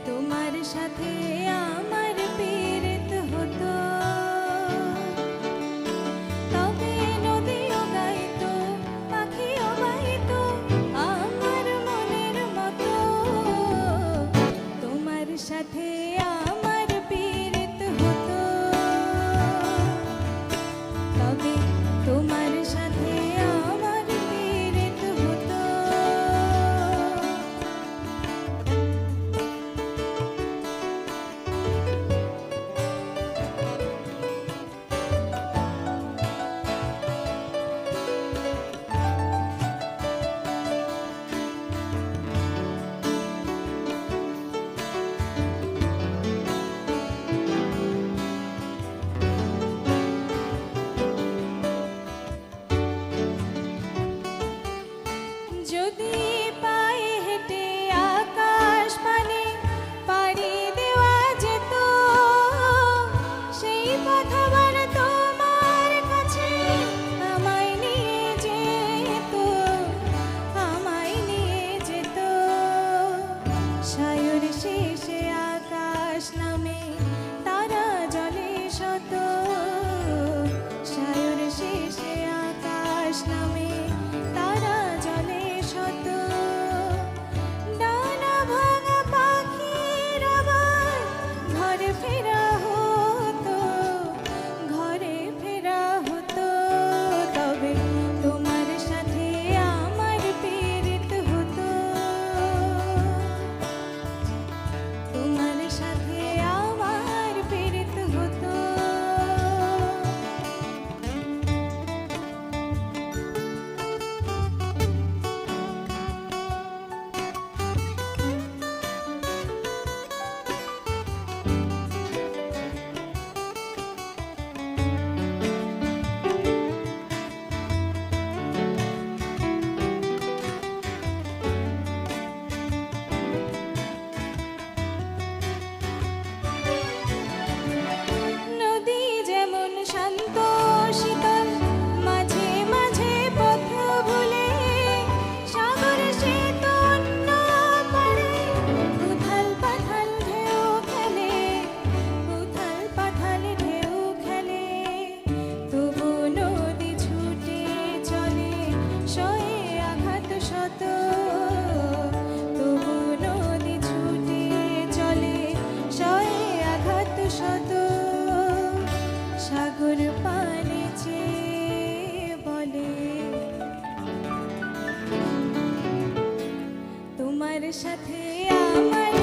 তোমার সাথে আমার পীড়িত হতো, তবে নদীও গাইতো, পাখিও গাইতো আমার মনের মতো। তোমার সাথে আমার পীড়িত হতো, তবে তোমার সাথে আমার পীড়িত হতো। যদি পায়ে হেঁটে আকাশ পানে পাড়ি দেওয়া যেত, সেই পথ আবার তোমার কাছে আমায় নিয়ে যেত, আমায় নিয়ে যেত। সায়র শেষে আকাশ নামে তারা জলে শত, সায়র শেষে আকাশ নামে তারা জলে শত। ডানা ভাঙা পাখির আবার ঘরে ফেরা হতো, ঘরে ফেরা হতো। তবে তোমার সাথে আমার পীড়িত হতো, তোমার সাথে আমার পীড়িত হতো। নদী যেমন শান্ত শীতল, মাঝে মাঝে পথ ভুলে সাগর সে তো অন্য পারে, উথাল পাথাল ঢেউ খেলে, উথাল পাথাল ঢেউ খেলে। তবু নদী ছুটে চলে সয়ে আঘাত শত, তবু নদী ছুটে চলে সয়ে আঘাত শত। সাগর পানে চেয়ে বলে, তোমার সাথে আমার